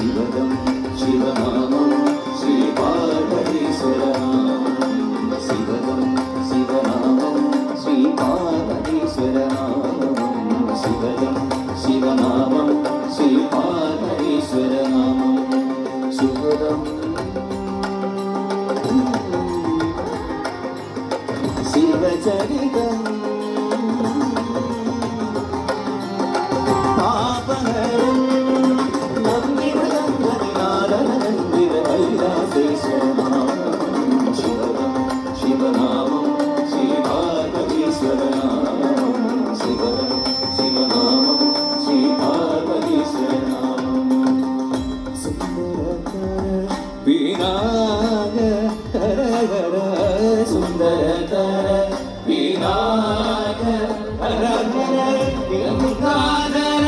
ശിവദം ശിവനാമം ശ്രീപാർവതീശ്വരനാമം ശിവദം ശിവനാമം ശ്രീപാർവതീശ്വരനാമം ശിവദം ശിവനാമം ശ്രീപാർവതീശ്വരനാമം ശുഭദം ശിവചരിതം പാപഹരം ശിവദം ശിവനാമം ശ്രീപാർവതീശ്വരനാമം ശിവദം ശിവനാമം ശ്രീപാർവതീശ്വരനാമം സുന്ദരതര വിനായക ഹര സുന്ദരതര വിനായക ഹര ഗംഗാധര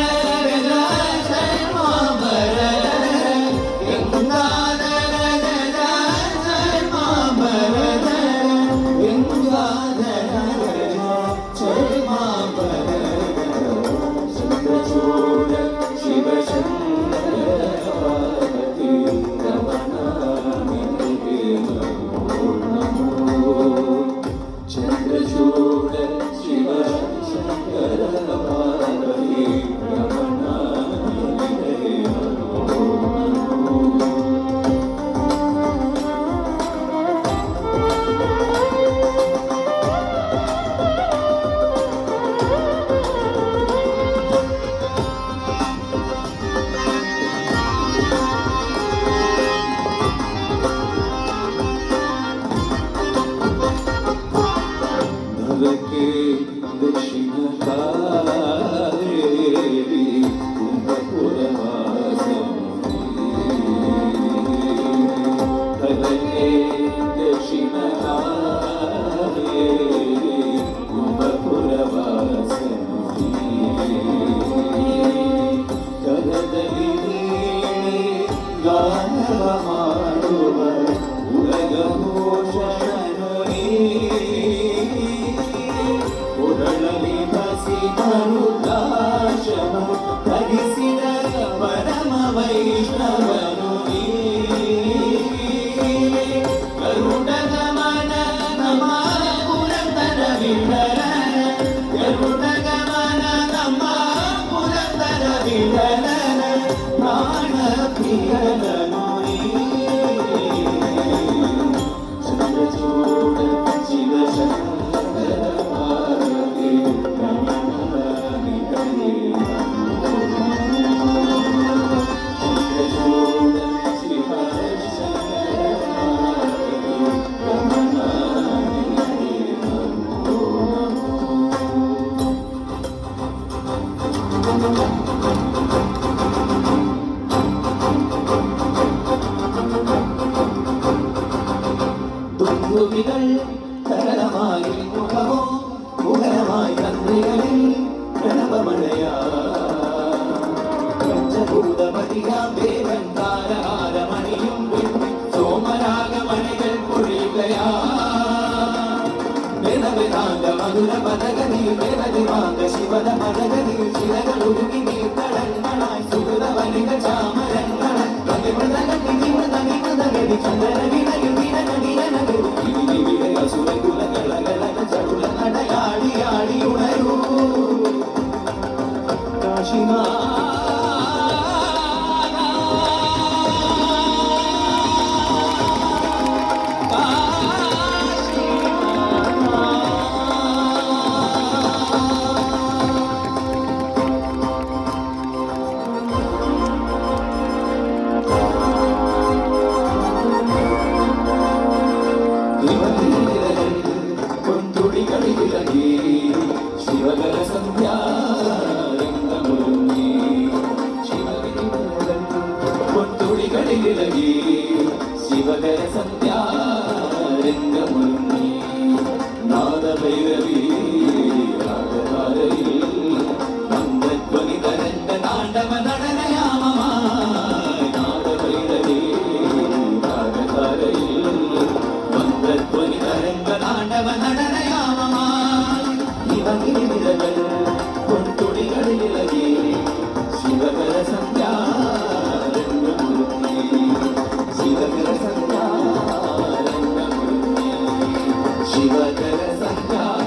ധരമായി മുഖമോ മുഖരമായി തന്ത്രികളിൽ പ്രണവമഴയാ പഞ്ചഭൂതപതിയാം ദേവൻ താരഹാരമണിയും സോമരാഗമണികൾ പൊഴിയുകയാ വേദവേദാന്ത മധുര പദഗതിയിൽ വേദദിവാന്ത ശിവന പദഗതിയിൽ ശിലകൾ ഉരുകി നീർത്തടങ്ങളായി സുഹൃതവനിക ചാമരങ്ങളായി ചന്ദ്രന വിനയിൽ വിനനടിയനകൂ സുരകുലകളകള ചടുല നടയാടി ആടി ഉണരൂ കാശിനാ ശിവകര സന്ധ്യാ പൊന്തുടികളിലകി ശിവകര സന്ധ്യാ രംഗമുരുങ്ങി നാദഭൈരവി രാഗധാരയിൽ മന്ദധ്വനി തരംഗ താണ്ഡവ നടനയാമമായി നാദഭൈരവി രാഗധാരയിൽ മന്ദധ്വനി തരംഗ താണ്ഡവ നടനയാമമായി ഇവകിരികൾ പൊന്തുടികളിലകി ശിവകര സന്ധ്യാ രംഗമുരുങ്ങി ಯುವಕರ ಸಂಚಾರ